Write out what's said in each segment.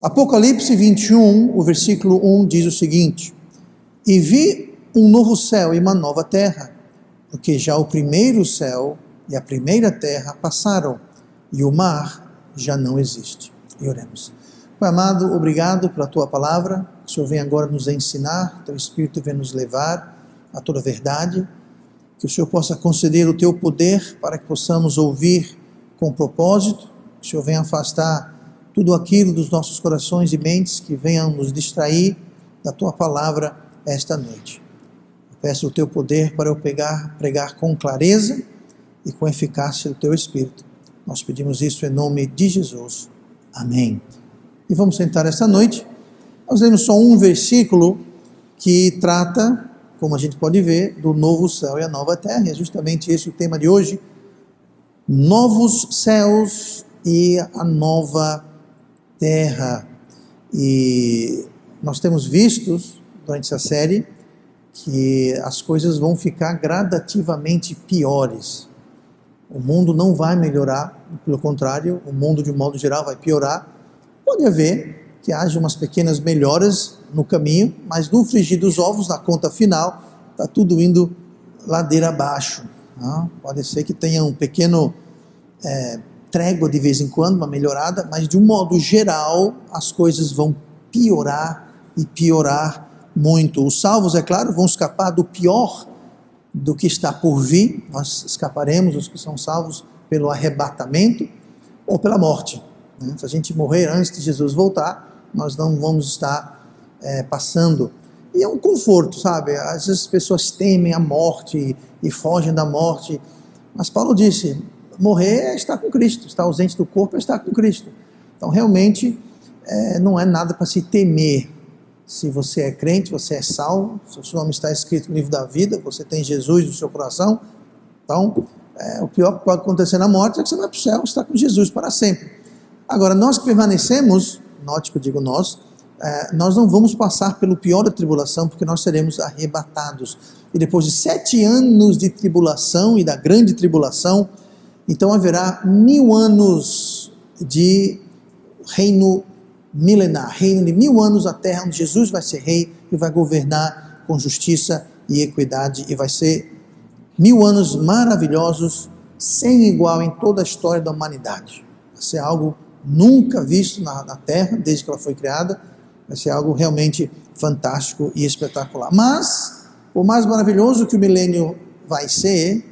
Apocalipse 21, o versículo 1 diz o seguinte: E vi um novo céu e uma nova terra, porque já o primeiro céu e a primeira terra passaram, e o mar já não existe. E oremos. Pai amado, obrigado pela Tua palavra, que o Senhor vem agora nos ensinar, Teu Espírito vem nos levar a toda a verdade, que o Senhor possa conceder o Teu poder para que possamos ouvir com propósito, que o Senhor venha afastar tudo aquilo dos nossos corações e mentes que venham nos distrair da Tua palavra esta noite. Eu peço o Teu poder para eu pregar com clareza e com eficácia do Teu Espírito. Nós pedimos isso em nome de Jesus. Amém. E vamos sentar esta noite. Nós lemos só um versículo que trata, como a gente pode ver, do novo céu e a nova terra. E é justamente esse o tema de hoje. Novos céus e a nova terra. E nós temos visto durante essa série que as coisas vão ficar gradativamente piores. O mundo não vai melhorar, pelo contrário, o mundo de um modo geral vai piorar. Pode haver que haja umas pequenas melhoras no caminho, mas no frigir dos ovos, na conta final, está tudo indo ladeira abaixo. Pode ser que tenha um pequeno trégua de vez em quando, uma melhorada, mas de um modo geral as coisas vão piorar e piorar muito. Os salvos, é claro, vão escapar do pior do que está por vir. Nós escaparemos, os que são salvos, pelo arrebatamento ou pela morte. Se a gente morrer antes de Jesus voltar, nós não vamos estar passando. E é um conforto, sabe? Às vezes as pessoas temem a morte e fogem da morte. Mas Paulo disse, morrer é estar com Cristo, estar ausente do corpo é estar com Cristo. Então realmente não é nada para se temer. Se você é crente, você é salvo, se o seu nome está escrito no livro da vida, você tem Jesus no seu coração, então o pior que pode acontecer na morte é que você vai para o céu, está com Jesus para sempre. Agora, nós que permanecemos, note que eu digo nós não vamos passar pelo pior da tribulação, porque nós seremos arrebatados. E depois de 7 anos de tribulação e da grande tribulação, então haverá 1000 anos de reino milenar, reino de 1000 anos, a terra onde Jesus vai ser rei e vai governar com justiça e equidade, e vai ser 1000 anos maravilhosos, sem igual em toda a história da humanidade. Vai ser algo nunca visto na terra, desde que ela foi criada. Vai ser algo realmente fantástico e espetacular. Mas, o mais maravilhoso que o milênio vai ser,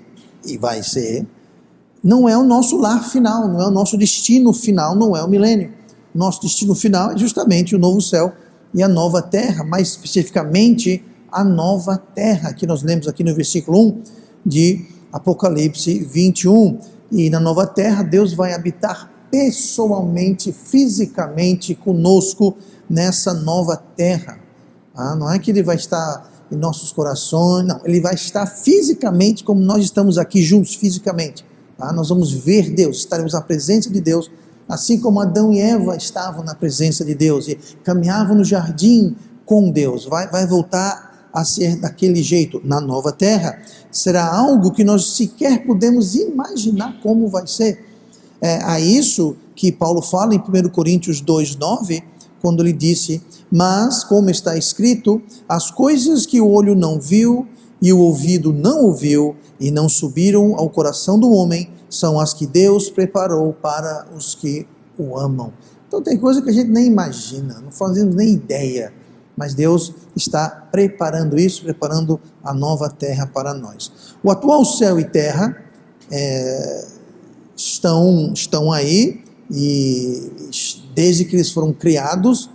não é o nosso lar final, não é o nosso destino final, não é o milênio. Nosso destino final é justamente o novo céu e a nova terra, mais especificamente a nova terra, que nós lemos aqui no versículo 1 de Apocalipse 21. E na nova terra Deus vai habitar pessoalmente, fisicamente conosco nessa nova terra. Não é que Ele vai estar em nossos corações, não, Ele vai estar fisicamente como nós estamos aqui juntos, fisicamente. Nós vamos ver Deus, estaremos na presença de Deus, assim como Adão e Eva estavam na presença de Deus e caminhavam no jardim com Deus. Vai voltar a ser daquele jeito na nova terra. Será algo que nós sequer podemos imaginar como vai ser. A isso que Paulo fala em 1 Coríntios 2,9, quando ele disse: mas, como está escrito, as coisas que o olho não viu e o ouvido não ouviu e não subiram ao coração do homem, são as que Deus preparou para os que o amam. Então tem coisa que a gente nem imagina, não fazemos nem ideia, mas Deus está preparando isso, preparando a nova terra para nós. O atual céu e terra estão aí, e desde que eles foram criados,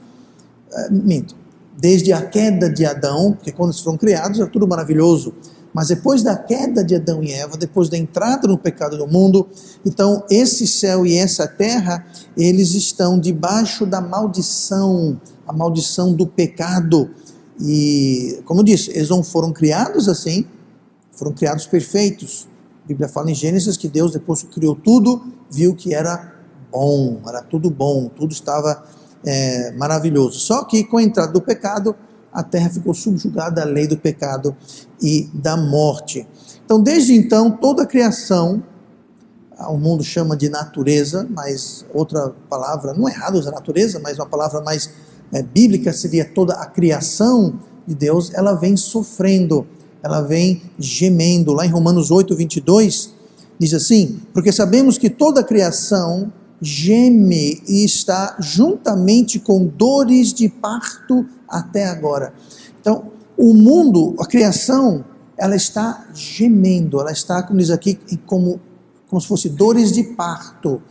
desde a queda de Adão, porque quando eles foram criados era tudo maravilhoso, mas depois da queda de Adão e Eva, depois da entrada no pecado do mundo, então esse céu e essa terra, eles estão debaixo da maldição, a maldição do pecado. E, como eu disse, eles não foram criados assim, foram criados perfeitos. A Bíblia fala em Gênesis que Deus, depois que criou tudo, viu que era bom, era tudo bom, tudo estava maravilhoso. Só que com a entrada do pecado, a terra ficou subjugada à lei do pecado e da morte. Então, desde então, toda a criação o mundo chama de natureza, mas outra palavra, não é errado usar natureza, mas uma palavra mais bíblica seria toda a criação de Deus, ela vem sofrendo, ela vem gemendo. Lá em Romanos 8:22, diz assim: porque sabemos que toda a criação geme e está juntamente com dores de parto até agora. Então, o mundo, a criação, ela está gemendo, ela está, como diz aqui, como se fosse dores de parto.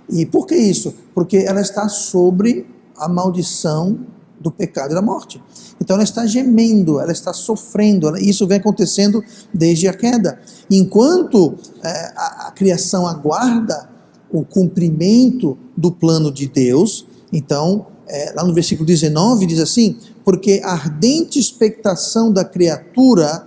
E por que isso? Porque ela está sobre a maldição do pecado e da morte. Então ela está gemendo, ela está sofrendo, isso vem acontecendo desde a queda. Enquanto a criação aguarda o cumprimento do plano de Deus, então, lá no versículo 19 diz assim: porque a ardente expectação da criatura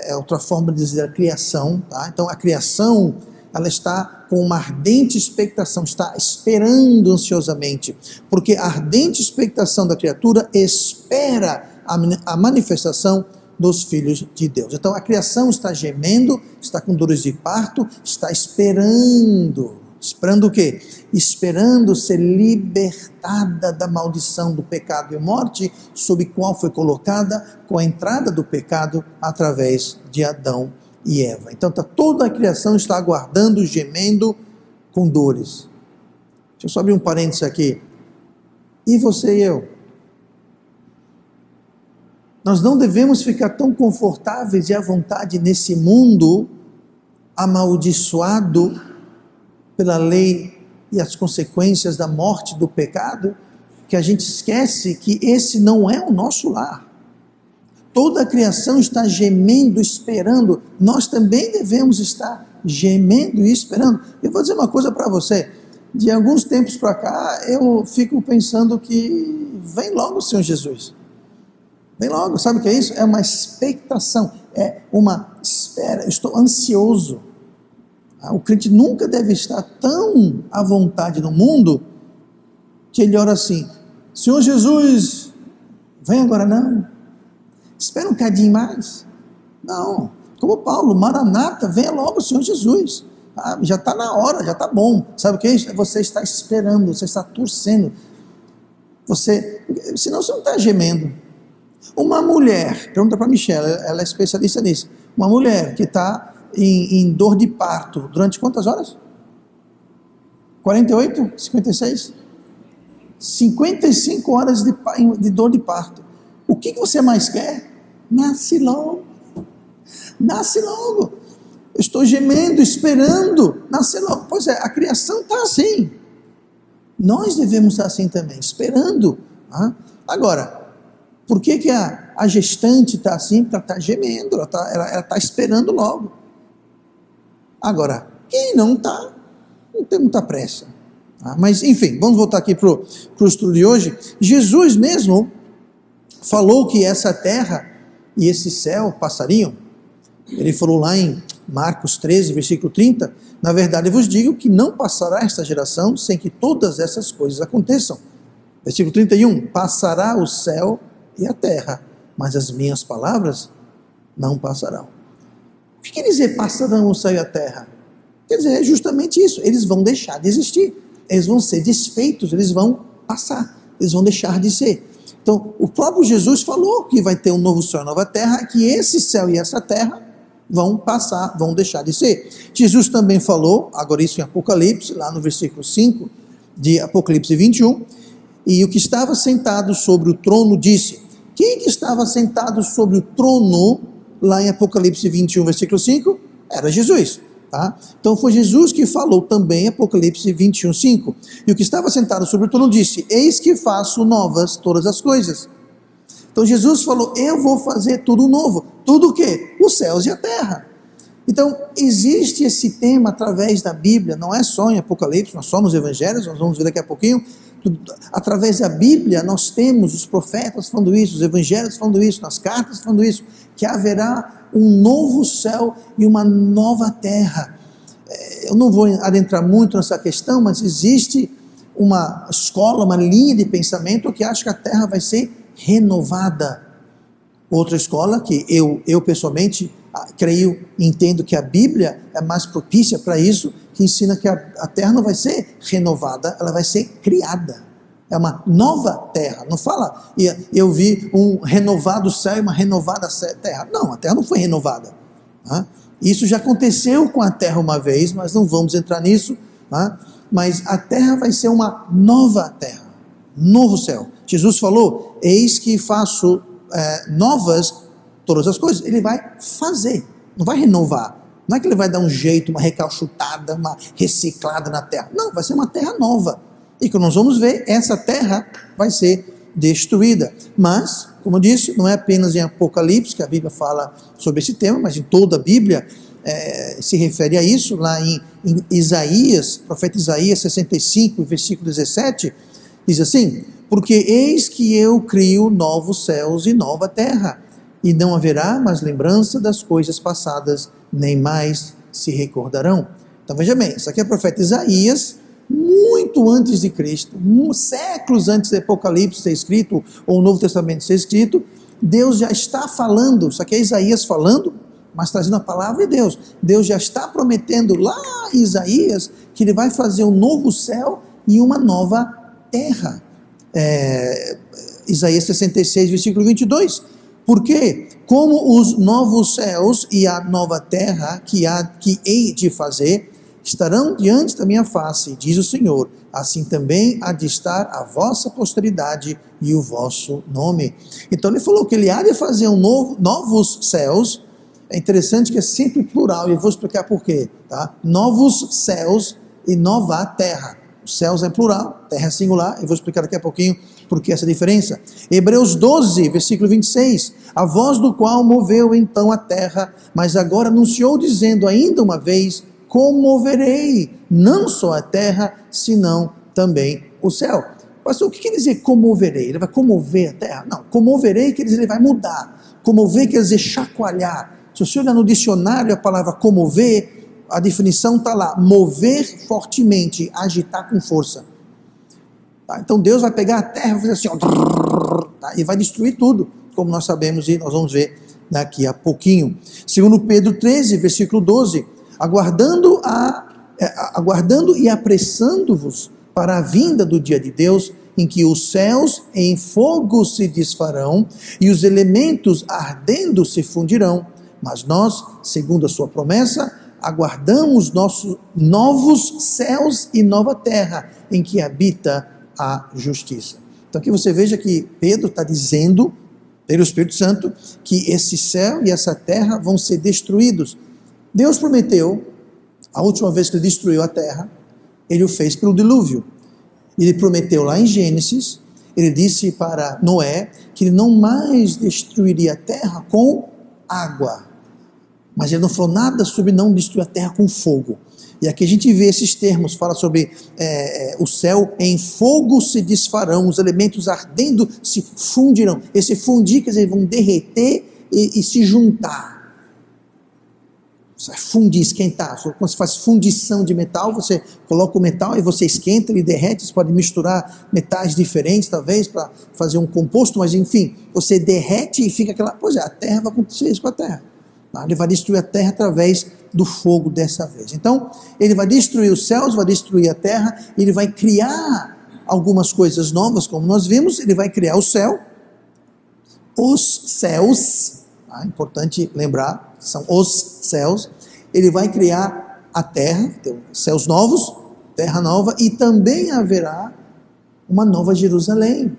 é outra forma de dizer a criação, tá? Então a criação, ela está com uma ardente expectação, está esperando ansiosamente, porque a ardente expectação da criatura espera a manifestação dos filhos de Deus. Então a criação está gemendo, está com dores de parto, está esperando o quê? Esperando ser libertada da maldição do pecado e morte, sob qual foi colocada com a entrada do pecado através de Adão e Eva. Então toda a criação está aguardando, gemendo, com dores. Deixa eu só abrir um parênteses aqui. E você e eu? Nós não devemos ficar tão confortáveis e à vontade nesse mundo amaldiçoado pela lei e as consequências da morte do pecado, que a gente esquece que esse não é o nosso lar. Toda a criação está gemendo, esperando. Nós também devemos estar gemendo e esperando. Eu vou dizer uma coisa para você. De alguns tempos para cá, eu fico pensando que vem logo o Senhor Jesus. Vem logo, sabe o que é isso? É uma expectação, é uma espera. Eu estou ansioso. O crente nunca deve estar tão à vontade no mundo que ele ora assim: Senhor Jesus, vem agora não. Espera um cadinho mais. Não, como Paulo, Maranata, venha logo o Senhor Jesus. Já está na hora, já está bom. Sabe o que é isso? Você está esperando, você está torcendo. Senão você não está gemendo. Uma mulher, pergunta para a Michelle, ela é especialista nisso. Uma mulher que está em dor de parto, durante quantas horas? 48? 56? 55 horas de dor de parto. O que você mais quer? Nasce logo. Nasce logo. Eu estou gemendo, esperando. Nasce logo. Pois é, a criação está assim. Nós devemos estar assim também, esperando. Agora, por que a gestante está assim? Porque ela está gemendo, ela está esperando logo. Agora, quem não está, não tem muita pressa. Mas, enfim, vamos voltar aqui para o estudo de hoje. Jesus mesmo falou que essa terra e esse céu passariam. Ele falou lá em Marcos 13, versículo 30, na verdade vos digo que não passará esta geração sem que todas essas coisas aconteçam. Versículo 31, passará o céu e a terra, mas as minhas palavras não passarão. O que quer dizer passarão o céu e a terra? Quer dizer, é justamente isso, eles vão deixar de existir, eles vão ser desfeitos, eles vão passar, eles vão deixar de ser. Então, o próprio Jesus falou que vai ter um novo céu e uma nova terra, que esse céu e essa terra vão passar, vão deixar de ser. Jesus também falou, agora isso em Apocalipse, lá no versículo 5 de Apocalipse 21, e o que estava sentado sobre o trono disse. Quem que estava sentado sobre o trono, lá em Apocalipse 21, versículo 5? Era Jesus. Tá? Então foi Jesus que falou também em Apocalipse 21, 5. E o que estava sentado sobre o trono disse: eis que faço novas todas as coisas. Então Jesus falou: eu vou fazer tudo novo. Tudo o quê? Os céus e a terra. Então existe esse tema através da Bíblia, não é só em Apocalipse, não é só nos evangelhos, nós vamos ver daqui a pouquinho. Através da Bíblia nós temos os profetas falando isso, os evangelhos falando isso, nas cartas falando isso, que haverá um novo céu e uma nova terra. Eu não vou adentrar muito nessa questão, mas existe uma escola, uma linha de pensamento que acha que a terra vai ser renovada. Outra escola que eu pessoalmente creio e entendo que a Bíblia é mais propícia para isso, que ensina que a terra não vai ser renovada, ela vai ser criada. É uma nova terra. Não fala, eu vi um renovado céu e uma renovada terra. Não, a terra não foi renovada. Tá? Isso já aconteceu com a terra uma vez, mas não vamos entrar nisso. Tá? Mas a terra vai ser uma nova terra, novo céu. Jesus falou, eis que faço novas todas as coisas. Ele vai fazer, não vai renovar. Não é que ele vai dar um jeito, uma recalchutada, uma reciclada na terra. Não, vai ser uma terra nova. E que nós vamos ver, essa terra vai ser destruída. Mas, como eu disse, não é apenas em Apocalipse que a Bíblia fala sobre esse tema, mas em toda a Bíblia se refere a isso. Lá em Isaías, profeta Isaías 65, versículo 17, diz assim, porque eis que eu crio novos céus e nova terra, e não haverá mais lembrança das coisas passadas, nem mais se recordarão. Então veja bem, isso aqui é o profeta Isaías, muito antes de Cristo, séculos antes do Apocalipse ser escrito, ou o Novo Testamento ser escrito. Deus já está falando, isso aqui é Isaías falando, mas trazendo a palavra de Deus. Deus já está prometendo lá em Isaías, que ele vai fazer um novo céu e uma nova terra. Isaías 66, versículo 22, porque como os novos céus e a nova terra que hei de fazer, estarão diante da minha face, diz o Senhor, assim também há de estar a vossa posteridade e o vosso nome. Então ele falou que ele há de fazer novos céus. É interessante que é sempre plural, e eu vou explicar por quê, tá? Novos céus e nova terra. Os céus é plural, terra é singular, eu vou explicar daqui a pouquinho por que essa diferença. Hebreus 12, versículo 26, a voz do qual moveu então a terra, mas agora anunciou dizendo ainda uma vez, comoverei não só a terra, senão também o céu. Pastor, o que quer dizer comoverei? Ele vai comover a terra? Não, comoverei quer dizer ele vai mudar. Comover quer dizer chacoalhar. Se você olhar no dicionário a palavra comover, a definição está lá, mover fortemente, agitar com força. Tá? Então Deus vai pegar a terra e fazer assim, ó, tá? E vai destruir tudo, como nós sabemos e nós vamos ver daqui a pouquinho. Segundo Pedro 13, versículo 12, aguardando e apressando-vos para a vinda do dia de Deus, em que os céus em fogo se desfarão e os elementos ardendo se fundirão, mas nós, segundo a sua promessa, aguardamos nossos novos céus e nova terra, em que habita a justiça. Então aqui você veja que Pedro está dizendo, pelo Espírito Santo, que esse céu e essa terra vão ser destruídos. Deus prometeu, a última vez que ele destruiu a terra, ele o fez pelo dilúvio. Ele prometeu lá em Gênesis, ele disse para Noé, que ele não mais destruiria a terra com água. Mas ele não falou nada sobre não destruir a terra com fogo. E aqui a gente vê esses termos, fala sobre o céu em fogo se desfarão, os elementos ardendo se fundirão. Esse fundir quer dizer, vão derreter e se juntar. Você vai fundir, esquentar. Quando você faz fundição de metal, você coloca o metal e você esquenta, ele derrete. Você pode misturar metais diferentes, talvez, para fazer um composto, mas enfim, você derrete e fica aquela... Pois é, a terra vai acontecer isso com a terra. Ele vai destruir a terra através do fogo dessa vez. Então, ele vai destruir os céus, vai destruir a terra, ele vai criar algumas coisas novas, como nós vimos, ele vai criar o céu, os céus, importante lembrar, são os céus, ele vai criar a terra, céus novos, terra nova, e também haverá uma nova Jerusalém.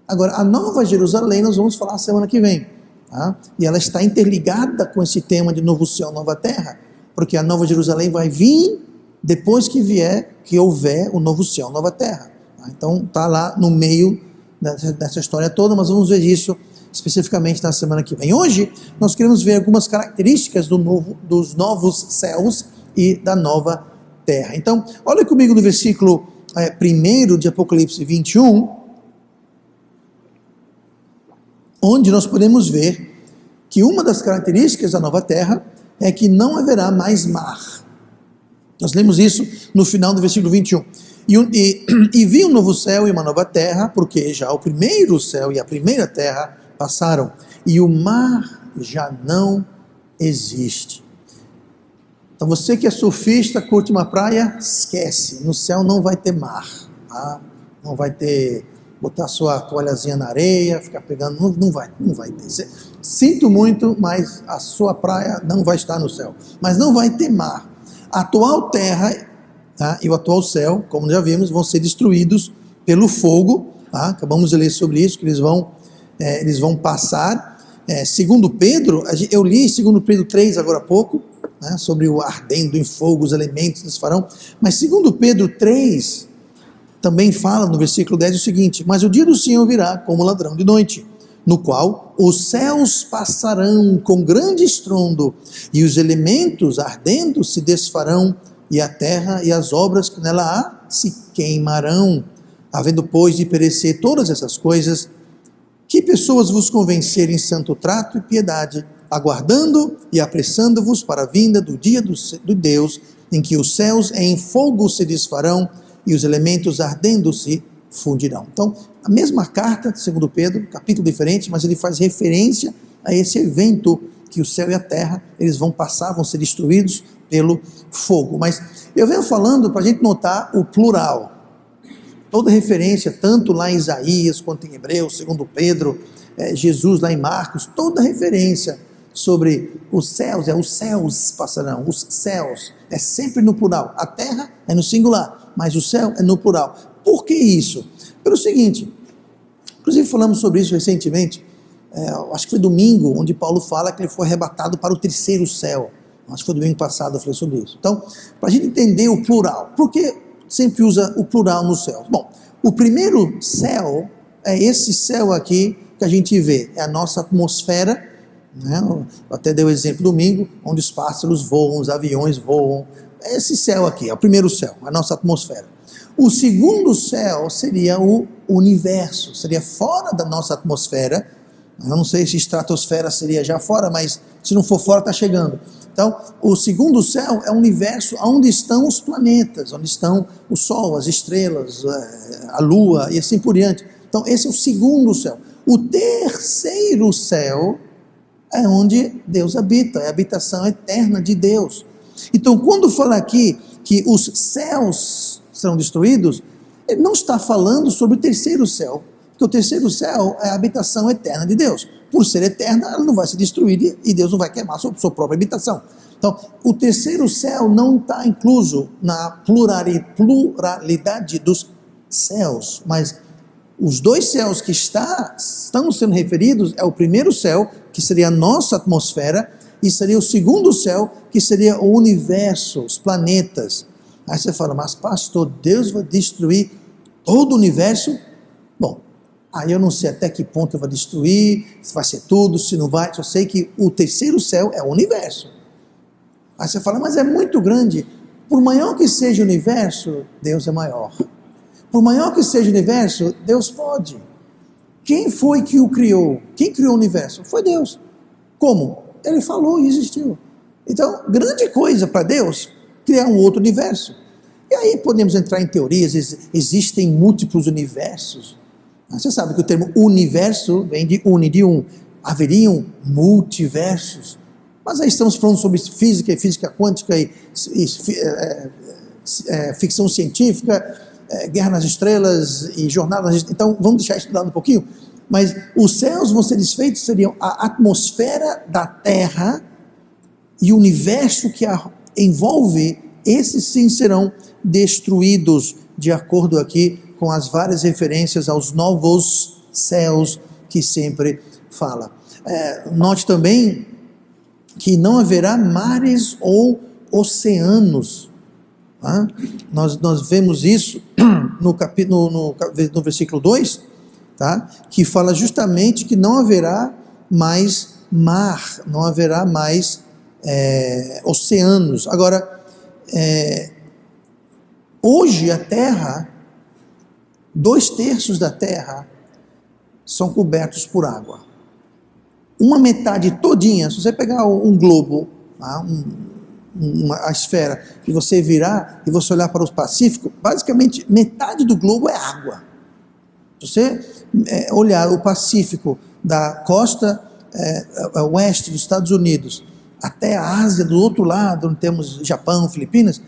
Agora, a nova Jerusalém nós vamos falar semana que vem. Tá? E ela está interligada com esse tema de novo céu, nova terra, porque a nova Jerusalém vai vir depois que houver o novo céu, nova terra. Tá? Então está lá no meio dessa história toda, mas vamos ver isso especificamente na semana que vem. Hoje nós queremos ver algumas características dos novos céus e da nova terra. Então, olha comigo no versículo 1 de Apocalipse 21, onde nós podemos ver que uma das características da nova terra é que não haverá mais mar. Nós lemos isso no final do versículo 21. E vi um novo céu e uma nova terra, porque já o primeiro céu e a primeira terra passaram, e o mar já não existe. Então você que é surfista, curte uma praia, esquece, no céu não vai ter mar, tá? Não vai ter, botar sua toalhazinha na areia, ficar pegando, não vai ter. Sinto muito, mas a sua praia não vai estar no céu, mas não vai ter mar. A atual terra, tá, e o atual céu, como já vimos, vão ser destruídos pelo fogo, tá? Acabamos de ler sobre isso, que eles vão passar. Segundo Pedro, eu li segundo Pedro 3 agora há pouco, né, sobre o ardendo em fogo, os elementos eles farão, mas segundo Pedro 3, também fala no versículo 10 o seguinte: mas o dia do Senhor virá como ladrão de noite, no qual os céus passarão com grande estrondo, e os elementos ardendo se desfarão, e a terra e as obras que nela há se queimarão. Havendo, pois, de perecer todas essas coisas, que pessoas vos convencerem em santo trato e piedade, aguardando e apressando-vos para a vinda do dia do Deus, em que os céus em fogo se desfarão e os elementos ardendo se fundirão. Então, a mesma carta, segundo Pedro, capítulo diferente, mas ele faz referência a esse evento que o céu e a terra, eles vão passar, vão ser destruídos pelo fogo. Mas eu venho falando para a gente notar o plural. Toda referência, tanto lá em Isaías, quanto em Hebreus, segundo Pedro, Jesus lá em Marcos, toda referência sobre os céus passarão, os céus, é sempre no plural. A terra é no singular, mas o céu é no plural. Por que isso? Pelo seguinte, inclusive falamos sobre isso recentemente, acho que foi domingo, onde Paulo fala que ele foi arrebatado para o terceiro céu. Acho que foi domingo passado, eu falei sobre isso. Então, para a gente entender o plural, por que sempre usa o plural no céu? Bom, o primeiro céu é esse céu aqui que a gente vê, é a nossa atmosfera, né? Eu até dei o exemplo domingo, onde os pássaros voam, os aviões voam. Esse céu aqui é o primeiro céu, a nossa atmosfera. O segundo céu seria o universo, seria fora da nossa atmosfera. Eu não sei se estratosfera seria já fora, mas se não for fora, está chegando. Então, o segundo céu é o universo onde estão os planetas, onde estão o Sol, as estrelas, a Lua e assim por diante. Então, esse é o segundo céu. O terceiro céu é onde Deus habita, é a habitação eterna de Deus. Então, quando fala aqui que os céus serão destruídos, ele não está falando sobre o terceiro céu, porque o terceiro céu é a habitação eterna de Deus. Por ser eterna, ela não vai se destruir e Deus não vai queimar sua própria habitação. Então, o terceiro céu não está incluso na pluralidade dos céus, mas os dois céus que estão sendo referidos é o primeiro céu, que seria a nossa atmosfera, e seria o segundo céu, que seria o universo, os planetas. Aí você fala, mas pastor, Deus vai destruir todo o universo? Bom, aí eu não sei até que ponto ele vai destruir, se vai ser tudo, se não vai, só sei que o terceiro céu é o universo. Aí você fala, mas é muito grande. Por maior que seja o universo, Deus é maior. Por maior que seja o universo, Deus pode. Quem foi que o criou? Quem criou o universo? Foi Deus. Como? Ele falou e existiu. Então, grande coisa para Deus criar um outro universo. E aí podemos entrar em teorias, existem múltiplos universos. Você sabe que o termo universo vem de de um. Haveriam multiversos. Mas aí estamos falando sobre física e física quântica e ficção científica, Guerra nas Estrelas e Jornada nas Estrelas. Então vamos deixar estudado um pouquinho. Mas os céus vão ser desfeitos, seriam a atmosfera da Terra e o universo que a envolve, esses sim serão destruídos, de acordo aqui com as várias referências aos novos céus que sempre fala. Note também que não haverá mares ou oceanos. Tá? Nós vemos isso no versículo 2, tá? Que fala justamente que não haverá mais mar, não haverá mais oceanos. Agora, hoje a Terra, 2/3 da Terra são cobertos por água. Uma metade todinha, se você pegar um globo, tá? A esfera, e você virar e você olhar para o Pacífico, basicamente metade do globo é água. Se você olhar o Pacífico da costa oeste dos Estados Unidos até a Ásia do outro lado, onde temos Japão, Filipinas,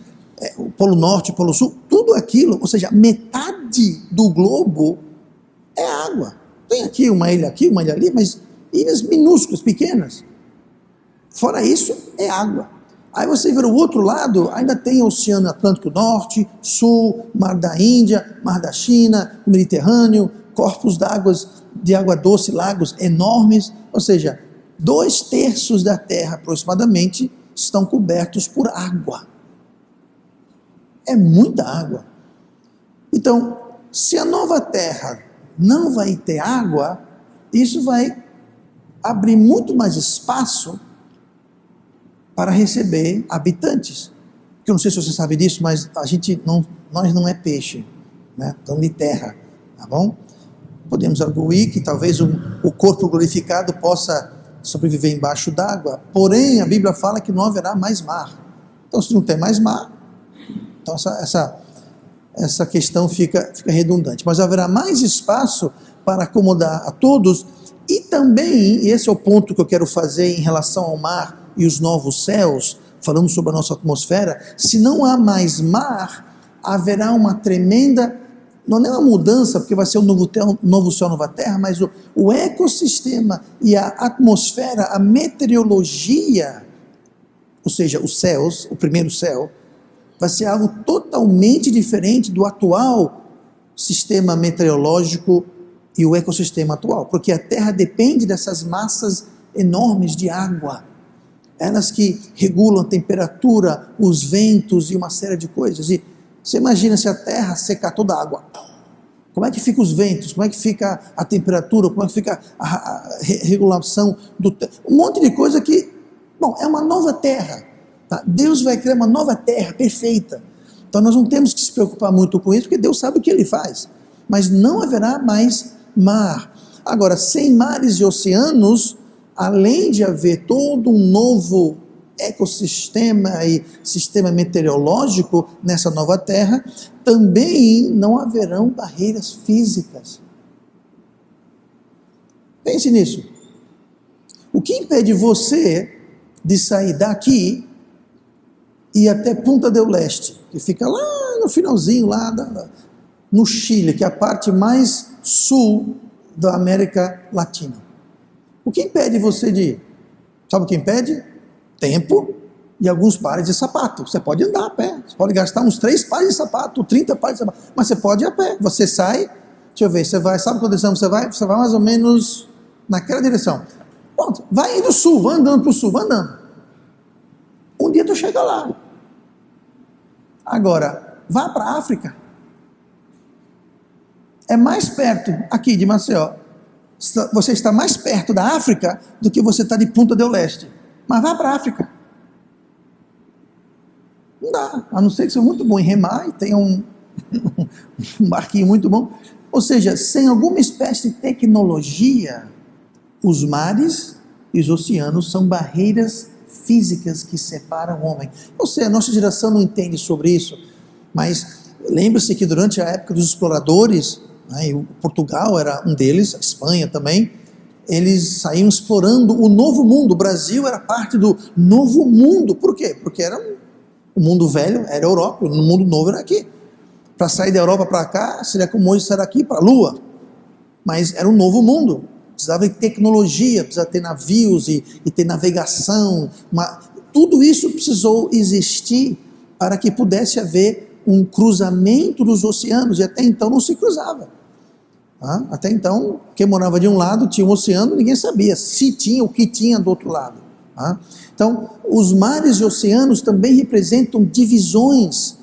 o Polo Norte, o Polo Sul, tudo aquilo, ou seja, metade do globo é água. Tem aqui, uma ilha ali, mas ilhas minúsculas, pequenas. Fora isso, é água. Aí você vê o outro lado, ainda tem o Oceano Atlântico Norte, Sul, Mar da Índia, Mar da China, Mediterrâneo, corpos de água doce, lagos enormes, ou seja, 2/3 da Terra aproximadamente estão cobertos por água. É muita água. Então, se a nova Terra não vai ter água, isso vai abrir muito mais espaço para receber habitantes. Eu não sei se você sabe disso, mas nós não é peixe, né? Estamos de terra, tá bom? Podemos arguir que talvez o corpo glorificado possa sobreviver embaixo d'água, porém a Bíblia fala que não haverá mais mar. Então, se não tem mais mar, então essa questão fica redundante. Mas haverá mais espaço para acomodar a todos, e também, e esse é o ponto que eu quero fazer em relação ao mar e os novos céus, falando sobre a nossa atmosfera, se não há mais mar, haverá uma tremenda, não é uma mudança, porque vai ser um novo céu, nova terra, mas o ecossistema e a atmosfera, a meteorologia, ou seja, os céus, o primeiro céu, vai ser algo totalmente diferente do atual sistema meteorológico e o ecossistema atual, porque a Terra depende dessas massas enormes de água, elas que regulam a temperatura, os ventos e uma série de coisas. E você imagina se a Terra secar toda a água, como é que ficam os ventos, como é que fica a temperatura, como é que fica a regulação do tempo, um monte de coisa que, bom, é uma nova Terra, tá? Deus vai criar uma nova Terra perfeita, então nós não temos que se preocupar muito com isso, porque Deus sabe o que Ele faz, mas não haverá mais mar. Agora, sem mares e oceanos, além de haver todo um novo ecossistema e sistema meteorológico nessa nova terra, também não haverão barreiras físicas. Pense nisso. O que impede você de sair daqui e ir até Punta del Este, que fica lá no finalzinho, lá no Chile, que é a parte mais sul da América Latina? O que impede você de ir? Sabe o que impede? Tempo e alguns pares de sapato. Você pode andar a pé, você pode gastar uns 3 pares de sapato, 30 pares de sapato, mas você pode ir a pé. Você sai, deixa eu ver, você vai, sabe qual direção você vai? Você vai mais ou menos naquela direção. Pronto, vai indo do sul, vai andando para o sul, vai andando. Um dia tu chega lá. Agora, vá para a África. É mais perto aqui de Maceió. Você está mais perto da África do que você está de Punta del Este. Mas vá para a África. Não dá, a não ser que seja muito bom em remar e tenha um barquinho muito bom. Ou seja, sem alguma espécie de tecnologia, os mares e os oceanos são barreiras físicas que separam o homem. Eu sei, a nossa geração não entende sobre isso, mas lembre-se que durante a época dos exploradores, né, e Portugal era um deles, a Espanha também, eles saíam explorando o novo mundo. O Brasil era parte do novo mundo. Por quê? Porque era o mundo velho, era a Europa, o mundo novo era aqui. Para sair da Europa para cá, seria como hoje sair daqui para a Lua. Mas era um novo mundo. Precisava de tecnologia, precisava ter navios e ter navegação. Tudo isso precisou existir para que pudesse haver um cruzamento dos oceanos, e até então não se cruzava. Até então, quem morava de um lado tinha um oceano, ninguém sabia se tinha o que tinha do outro lado. Então, os mares e oceanos também representam divisões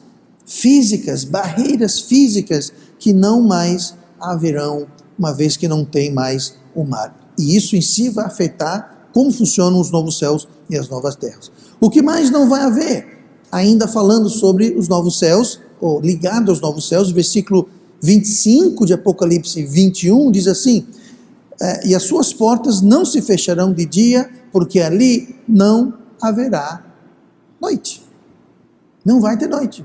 físicas, barreiras físicas que não mais haverão, uma vez que não tem mais o mar. E isso em si vai afetar como funcionam os novos céus e as novas terras. O que mais não vai haver? Ainda falando sobre os novos céus, ou ligado aos novos céus, o versículo 25 de Apocalipse 21 diz assim: e as suas portas não se fecharão de dia, porque ali não haverá noite. Não vai ter noite.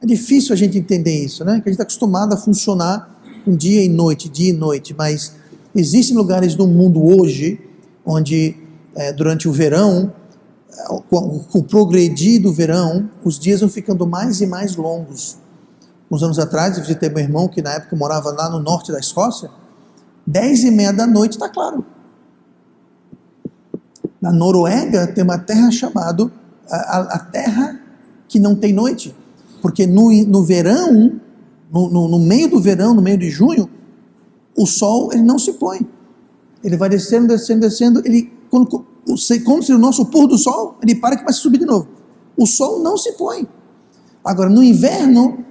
É difícil a gente entender isso, né? Que a gente está acostumado a funcionar com dia e noite, mas existem lugares no mundo hoje, onde durante o verão, com o progredir do verão, os dias vão ficando mais e mais longos. Uns anos atrás, eu visitei meu irmão, que na época morava lá no norte da Escócia. 10h30 da noite está claro. Na Noruega tem uma terra chamada a terra que não tem noite, porque no verão, no meio do verão, no meio de junho, o sol ele não se põe. Ele vai descendo, descendo, descendo. Quando se o nosso pôr do sol, ele para que vai subir de novo. O sol não se põe. Agora, no inverno,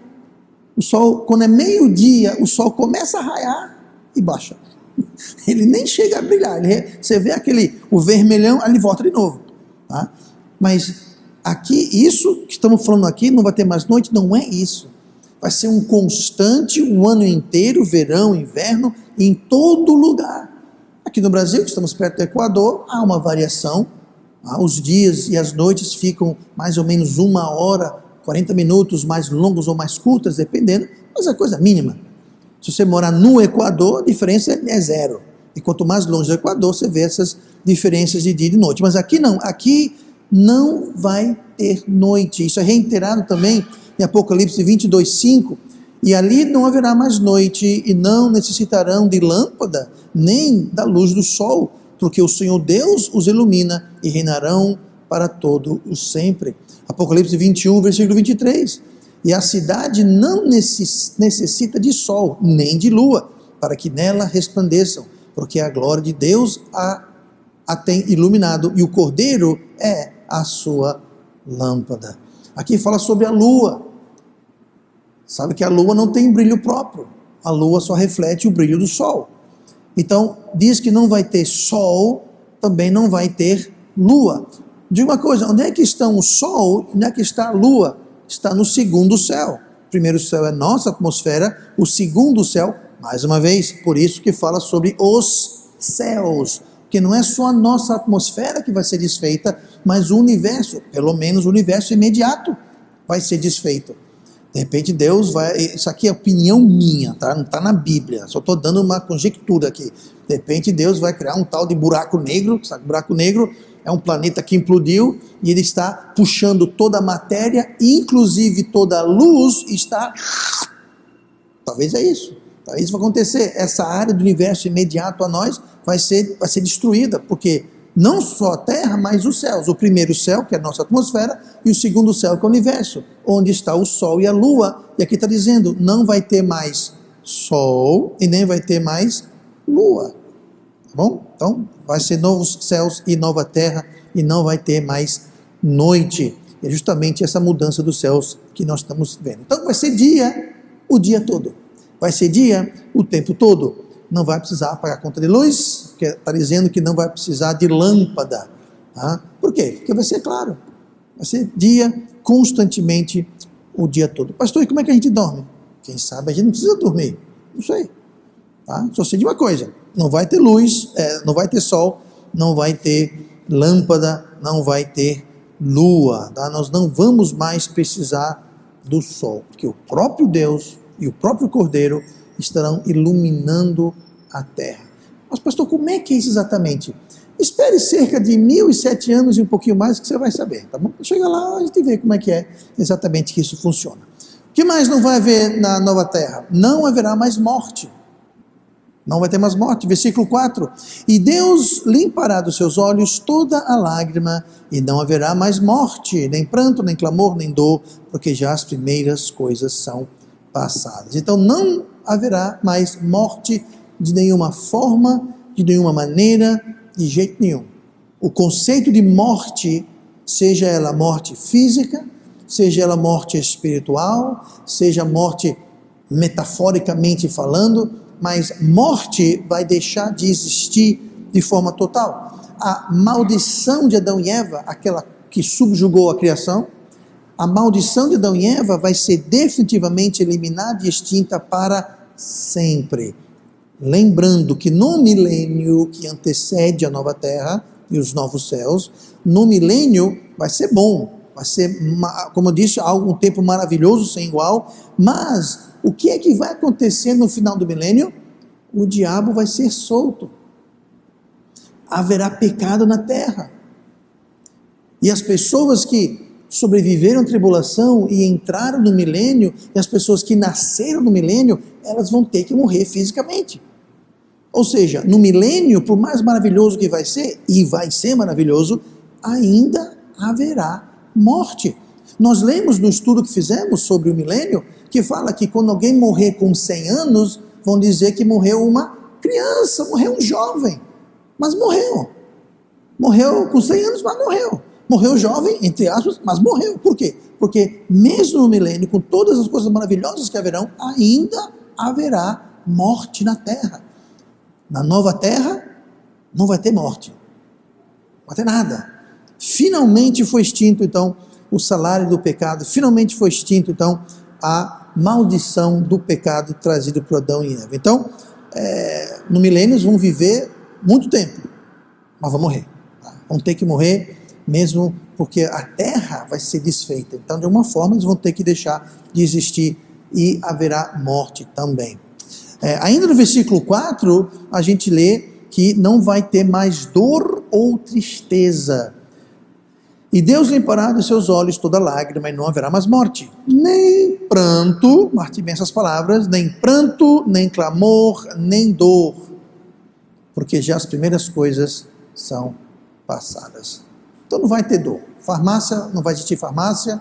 o sol, quando é meio-dia, o sol começa a raiar e baixa. Ele nem chega a brilhar. Você vê o vermelhão, ele volta de novo. Tá? Mas aqui, isso que estamos falando aqui, não vai ter mais noite, não é isso. Vai ser um constante, o ano inteiro, verão, inverno, em todo lugar. Aqui no Brasil, que estamos perto do Equador, há uma variação. Os dias e as noites ficam mais ou menos 1h, 40 minutos mais longos ou mais curtas, dependendo, mas é coisa mínima. Se você morar no Equador, a diferença é zero. E quanto mais longe do Equador, você vê essas diferenças de dia e de noite. Mas aqui não. Aqui não vai ter noite. Isso é reiterado também em Apocalipse 22:5. E ali não haverá mais noite, e não necessitarão de lâmpada, nem da luz do sol, porque o Senhor Deus os ilumina e reinarão para todo o sempre. Apocalipse 21, versículo 23. E a cidade não necessita de sol, nem de lua, para que nela resplandeçam, porque a glória de Deus a tem iluminado, e o Cordeiro é a sua lâmpada. Aqui fala sobre a lua. Sabe que a lua não tem brilho próprio. A lua só reflete o brilho do sol. Então, diz que não vai ter sol, também não vai ter lua. Diga uma coisa, onde é que está o sol, onde é que está a lua? Está no segundo céu. O primeiro céu é nossa atmosfera, o segundo céu, mais uma vez, por isso que fala sobre os céus. Porque não é só a nossa atmosfera que vai ser desfeita, mas o universo, pelo menos o universo imediato, vai ser desfeito. De repente Deus vai, isso aqui é opinião minha, tá? Não está na Bíblia, só estou dando uma conjectura aqui. De repente Deus vai criar um tal de buraco negro, sabe? Buraco negro é um planeta que implodiu e ele está puxando toda a matéria, inclusive toda a luz, está... Talvez é isso. Talvez isso vai acontecer. Essa área do universo imediato a nós vai ser destruída, porque não só a Terra, mas os céus. O primeiro céu, que é a nossa atmosfera, e o segundo céu, que é o universo, onde está o Sol e a Lua. E aqui está dizendo, não vai ter mais Sol e nem vai ter mais Lua. Tá bom? Então, vai ser novos céus e nova terra, e não vai ter mais noite. É justamente essa mudança dos céus que nós estamos vendo. Então, vai ser dia o dia todo. Vai ser dia o tempo todo. Não vai precisar pagar conta de luz, que está dizendo que não vai precisar de lâmpada. Tá? Por quê? Porque vai ser claro. Vai ser dia constantemente o dia todo. Pastor, e como é que a gente dorme? Quem sabe a gente não precisa dormir. Não sei. Tá? Só sei de uma coisa. Não vai ter luz, não vai ter sol, não vai ter lâmpada, não vai ter lua. Tá? Nós não vamos mais precisar do sol. Porque o próprio Deus e o próprio Cordeiro estarão iluminando a terra. Mas pastor, como é que é isso exatamente? Espere cerca de 1007 anos e um pouquinho mais que você vai saber, tá bom? Chega lá, a gente vê como é que é exatamente que isso funciona. O que mais não vai haver na nova terra? Não haverá mais morte. Não vai ter mais morte. Versículo 4. E Deus limpará dos seus olhos toda a lágrima, e não haverá mais morte, nem pranto, nem clamor, nem dor, porque já as primeiras coisas são passadas. Então não haverá mais morte de nenhuma forma, de nenhuma maneira, de jeito nenhum. O conceito de morte, seja ela morte física, seja ela morte espiritual, seja morte metaforicamente falando, mas morte vai deixar de existir de forma total. A maldição de Adão e Eva, aquela que subjugou a criação, a maldição de Adão e Eva vai ser definitivamente eliminada e extinta para sempre. Lembrando que no milênio que antecede a nova terra e os novos céus, no milênio vai ser bom, vai ser, como eu disse, um tempo maravilhoso, sem igual, mas o que é que vai acontecer no final do milênio? O diabo vai ser solto. Haverá pecado na terra. E as pessoas que sobreviveram à tribulação e entraram no milênio, e as pessoas que nasceram no milênio, elas vão ter que morrer fisicamente. Ou seja, no milênio, por mais maravilhoso que vai ser, e vai ser maravilhoso, ainda haverá morte. Nós lemos no estudo que fizemos sobre o milênio, que fala que quando alguém morrer com 100 anos, vão dizer que morreu uma criança, morreu um jovem, mas morreu. Morreu com 100 anos, mas morreu. Morreu jovem, entre aspas, mas morreu. Por quê? Porque mesmo no milênio, com todas as coisas maravilhosas que haverão, ainda haverá morte na terra. Na nova terra, não vai ter morte. Não vai ter nada. Finalmente foi extinto, então, o salário do pecado. Finalmente foi extinto, então, a maldição do pecado trazido por Adão e Eva. Então, no milênio, eles vão viver muito tempo, mas vão morrer. Tá? Vão ter que morrer mesmo porque a terra vai ser desfeita. Então, de alguma forma, eles vão ter que deixar de existir e haverá morte também. Ainda no versículo 4, a gente lê que não vai ter mais dor ou tristeza. E Deus limpará dos seus olhos toda lágrima, e não haverá mais morte, nem pranto, marque bem essas palavras, nem pranto, nem clamor, nem dor, porque já as primeiras coisas são passadas. Então não vai ter dor. Farmácia, não vai existir farmácia,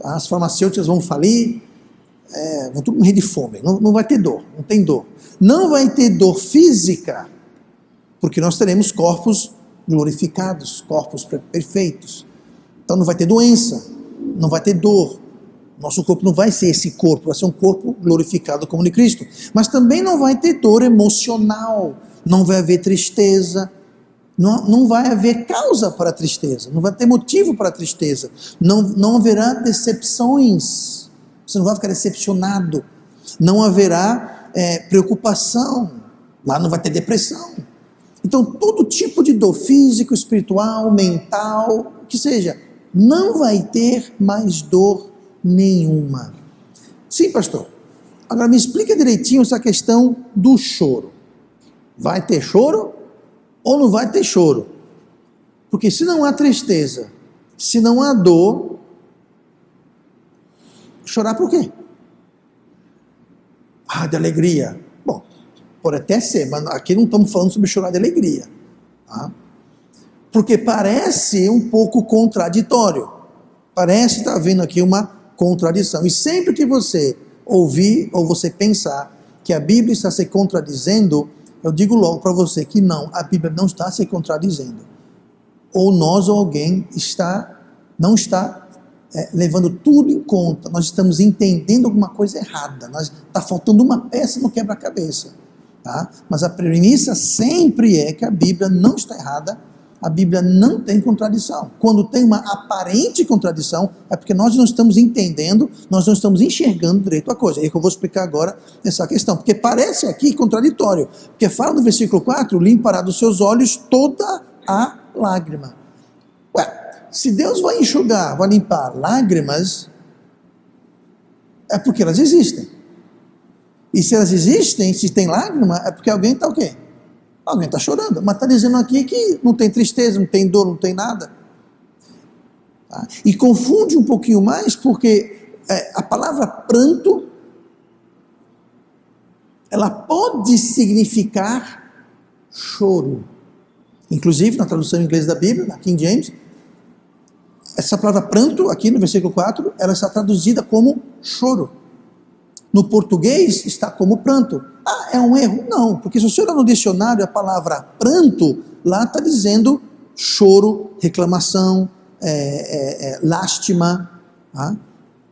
as farmacêuticas vão falir, vão tudo morrer de fome, não vai ter dor, não tem dor. Não vai ter dor física, porque nós teremos corpos glorificados, corpos perfeitos. Então não vai ter doença, não vai ter dor. Nosso corpo não vai ser esse corpo, vai ser um corpo glorificado como de Cristo. Mas também não vai ter dor emocional, não vai haver tristeza, não vai haver causa para a tristeza, não vai ter motivo para a tristeza, não haverá decepções, você não vai ficar decepcionado, não haverá preocupação, lá não vai ter depressão. Então todo tipo de dor físico, espiritual, mental, que seja, não vai ter mais dor nenhuma. Sim, pastor. Agora me explica direitinho essa questão do choro. Vai ter choro ou não vai ter choro? Porque se não há tristeza, se não há dor, chorar por quê? De alegria. Bom, pode até ser, mas aqui não estamos falando sobre chorar de alegria. Tá? Porque parece um pouco contraditório. Parece estar havendo aqui uma contradição. E sempre que você ouvir ou você pensar que a Bíblia está se contradizendo, eu digo logo para você que não, a Bíblia não está se contradizendo. Ou nós ou alguém não está levando tudo em conta. Nós estamos entendendo alguma coisa errada. Está faltando uma peça no quebra-cabeça. Tá? Mas a premissa sempre é que a Bíblia não está errada. A Bíblia não tem contradição. Quando tem uma aparente contradição, é porque nós não estamos entendendo, nós não estamos enxergando direito a coisa. É que eu vou explicar agora essa questão. Porque parece aqui contraditório. Porque fala no versículo 4, limpará dos seus olhos toda a lágrima. Se Deus vai enxugar, vai limpar lágrimas, é porque elas existem. E se elas existem, se tem lágrima, é porque alguém está o quê? Alguém está chorando, mas está dizendo aqui que não tem tristeza, não tem dor, não tem nada. Tá? E confunde um pouquinho mais, porque a palavra pranto, ela pode significar choro. Inclusive, na tradução em inglês da Bíblia, na King James, essa palavra pranto, aqui no versículo 4, ela está traduzida como choro. No português está como pranto. É um erro? Não, porque se você olhar no dicionário a palavra pranto, lá está dizendo choro, reclamação, lástima. Tá?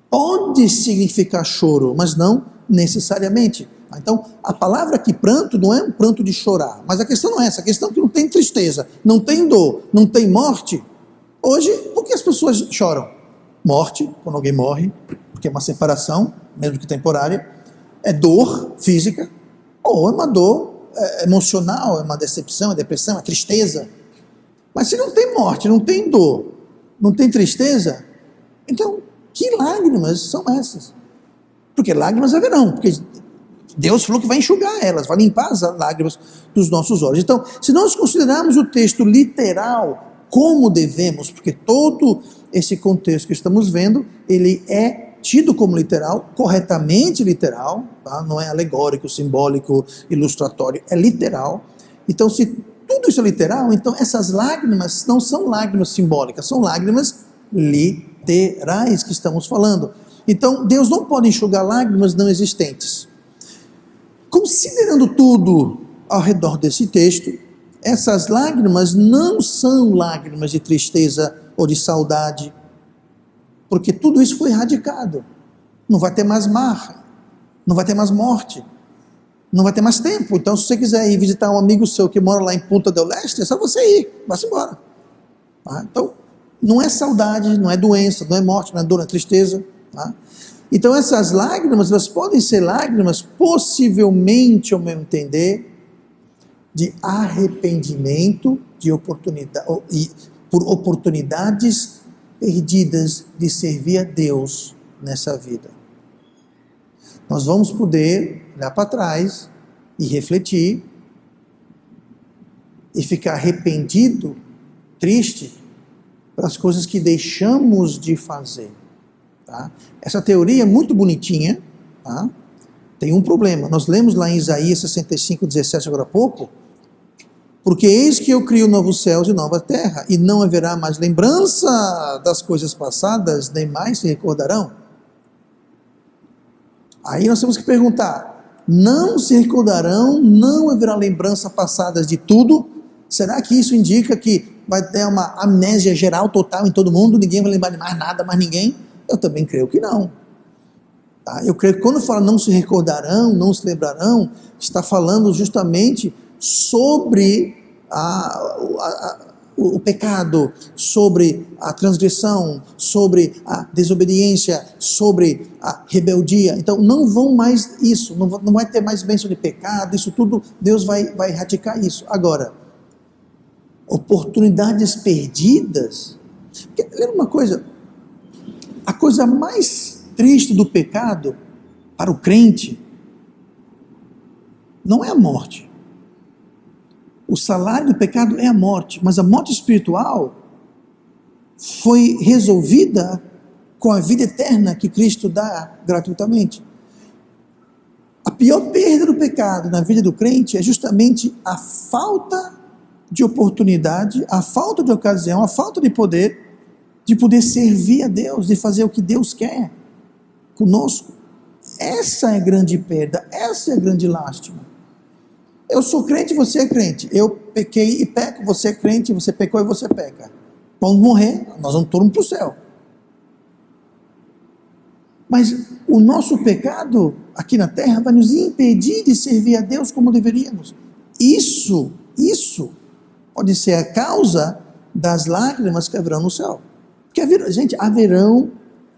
Pode significar choro, mas não necessariamente. Então, a palavra aqui pranto não é um pranto de chorar, mas a questão não é essa, a questão é que não tem tristeza, não tem dor, não tem morte. Hoje, por que as pessoas choram? Morte, quando alguém morre, porque é uma separação, mesmo que temporária, é dor física, ou é uma dor emocional, é uma decepção, é depressão, é tristeza. Mas se não tem morte, não tem dor, não tem tristeza, então que lágrimas são essas? Porque lágrimas haverão, porque Deus falou que vai enxugar elas, vai limpar as lágrimas dos nossos olhos. Então, se nós considerarmos o texto literal, como devemos, porque todo esse contexto que estamos vendo, ele é tido como literal, corretamente literal, tá? Não é alegórico, simbólico, ilustratório, é literal. Então, se tudo isso é literal, então essas lágrimas não são lágrimas simbólicas, são lágrimas literais que estamos falando. Então, Deus não pode enxugar lágrimas não existentes. Considerando tudo ao redor desse texto, essas lágrimas não são lágrimas de tristeza ou de saudade, porque tudo isso foi erradicado. Não vai ter mais mar, não vai ter mais morte, não vai ter mais tempo. Então, se você quiser ir visitar um amigo seu que mora lá em Punta del Este, é só você ir, vá-se embora. Tá? Então, não é saudade, não é doença, não é morte, não é dor, não é tristeza. Tá? Então, essas lágrimas, elas podem ser lágrimas, possivelmente, ao meu entender, de arrependimento de oportunidade, por oportunidades perdidas de servir a Deus nessa vida. Nós vamos poder olhar para trás e refletir e ficar arrependido, triste, pelas coisas que deixamos de fazer. Tá? Essa teoria é muito bonitinha, tá? Tem um problema. Nós lemos lá em Isaías 65:17 agora há pouco, porque eis que eu crio novos céus e nova terra, e não haverá mais lembrança das coisas passadas, nem mais se recordarão. Aí nós temos que perguntar, não se recordarão, não haverá lembrança passadas de tudo? Será que isso indica que vai ter uma amnésia geral total em todo mundo, ninguém vai lembrar de mais nada, mais ninguém? Eu também creio que não. Tá? Eu creio que quando fala não se recordarão, não se lembrarão, está falando justamente sobre o pecado, sobre a transgressão, sobre a desobediência, sobre a rebeldia. Então não vão mais isso, não vai ter mais bênção de pecado, isso tudo, Deus vai erradicar isso. Agora, oportunidades perdidas, porque, lembra uma coisa, a coisa mais triste do pecado para o crente não é a morte. O salário do pecado é a morte, mas a morte espiritual foi resolvida com a vida eterna que Cristo dá gratuitamente. A pior perda do pecado na vida do crente é justamente a falta de oportunidade, a falta de ocasião, a falta de poder servir a Deus, de fazer o que Deus quer conosco. Essa é a grande perda, essa é a grande lástima. Eu sou crente, você é crente. Eu pequei e peco, você é crente, você pecou e você peca. Vamos morrer, nós vamos todo mundo para o céu. Mas o nosso pecado aqui na terra vai nos impedir de servir a Deus como deveríamos. Isso pode ser a causa das lágrimas que haverão no céu. Porque, gente, haverão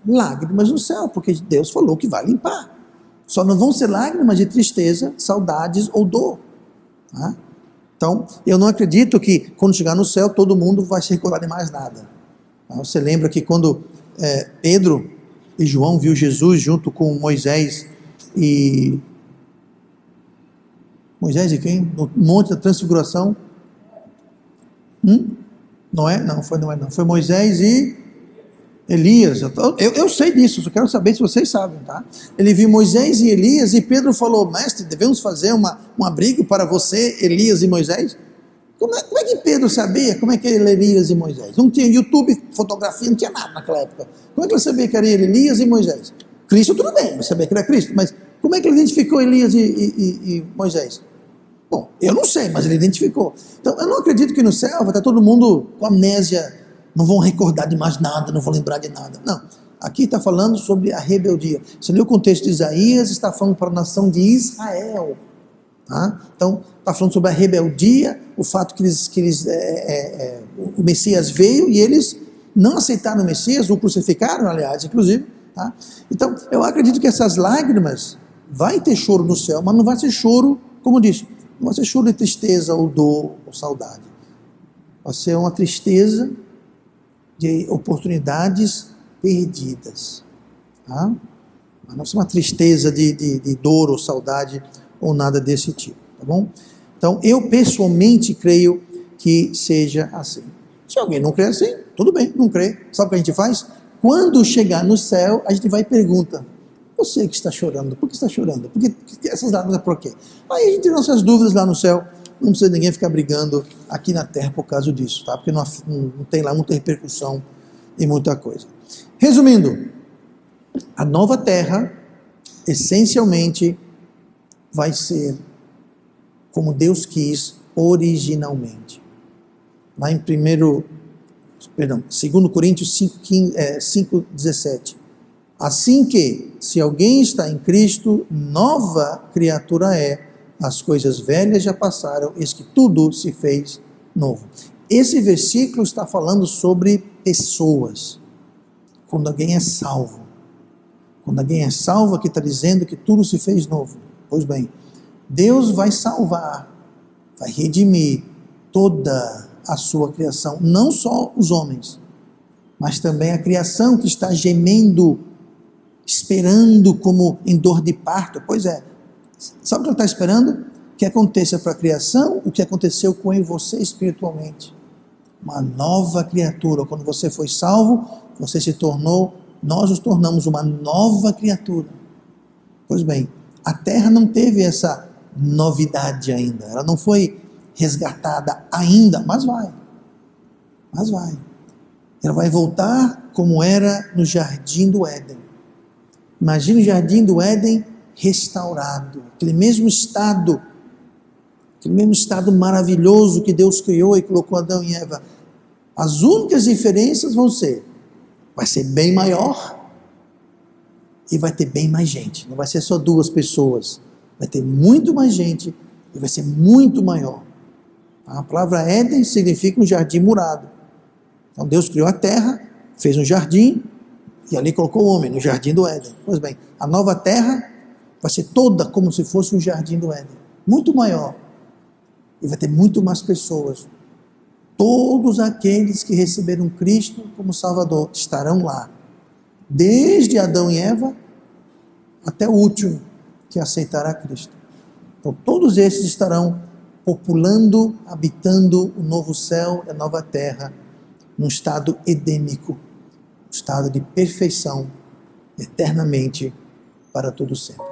lágrimas no céu, porque Deus falou que vai limpar. Só não vão ser lágrimas de tristeza, saudades ou dor. Tá? Então, eu não acredito que quando chegar no céu todo mundo vai se recordar de mais nada. Tá? Você lembra que quando Pedro e João viu Jesus junto com Moisés e quem? No Monte da Transfiguração? Não foi Moisés e Elias. Eu sei disso, só quero saber se vocês sabem, tá? Ele viu Moisés e Elias e Pedro falou, mestre, devemos fazer um abrigo para você, Elias e Moisés? Como é que Pedro sabia como é que era Elias e Moisés? Não tinha YouTube, fotografia, não tinha nada naquela época. Como é que ele sabia que era Elias e Moisés? Cristo tudo bem, ele sabia que era Cristo, mas como é que ele identificou Elias e Moisés? Bom, eu não sei, mas ele identificou. Então, eu não acredito que no céu vai estar todo mundo com amnésia, não vão recordar de mais nada, não vão lembrar de nada. Não, aqui está falando sobre a rebeldia. Você leu o contexto de Isaías, está falando para a nação de Israel. Tá? Então, está falando sobre a rebeldia, o fato que o Messias veio e eles não aceitaram o Messias, o crucificaram, aliás, inclusive. Tá? Então, eu acredito que essas lágrimas, vai ter choro no céu, mas não vai ser choro, como disse, não vai ser choro de tristeza ou dor ou saudade. Vai ser uma tristeza de oportunidades perdidas. Tá? Não vai ser uma tristeza de dor ou saudade ou nada desse tipo. Tá bom? Então, eu pessoalmente creio que seja assim. Se alguém não crê assim, tudo bem, não crê. Sabe o que a gente faz? Quando chegar no céu, a gente vai e pergunta: você que está chorando, por que está chorando? Essas lágrimas é por quê? Aí a gente tem nossas dúvidas lá no céu. Não precisa ninguém ficar brigando aqui na terra por causa disso, tá? Porque não tem lá muita repercussão e muita coisa. Resumindo, a nova terra, essencialmente, vai ser como Deus quis originalmente. Lá em 2 Coríntios 5,17. Assim que, se alguém está em Cristo, nova criatura é, as coisas velhas já passaram, eis que tudo se fez novo. Esse versículo está falando sobre pessoas. Quando alguém é salvo. Quando alguém é salvo, aqui está dizendo que tudo se fez novo. Pois bem, Deus vai salvar, vai redimir toda a sua criação, não só os homens, mas também a criação que está gemendo, esperando como em dor de parto. Pois é, sabe o que ela está esperando? Que aconteça para a criação o que aconteceu com eu e você espiritualmente. Uma nova criatura. Quando você foi salvo, você se tornou, nós nos tornamos uma nova criatura. Pois bem, a terra não teve essa novidade ainda, ela não foi resgatada ainda, mas vai. Ela vai voltar como era no Jardim do Éden. Imagine o Jardim do Éden restaurado, aquele mesmo estado maravilhoso que Deus criou e colocou Adão e Eva. As únicas diferenças vai ser bem maior e vai ter bem mais gente. Não vai ser só 2 pessoas, vai ter muito mais gente e vai ser muito maior. A palavra Éden significa um jardim murado. Então Deus criou a terra, fez um jardim e ali colocou o homem no jardim do Éden. Pois bem, a nova terra vai ser toda como se fosse um jardim do Éden, muito maior, e vai ter muito mais pessoas. Todos aqueles que receberam Cristo como Salvador estarão lá, desde Adão e Eva até o último que aceitará Cristo. Então todos esses estarão populando, habitando o novo céu e a nova terra, num estado edênico, um estado de perfeição, eternamente, para todo sempre.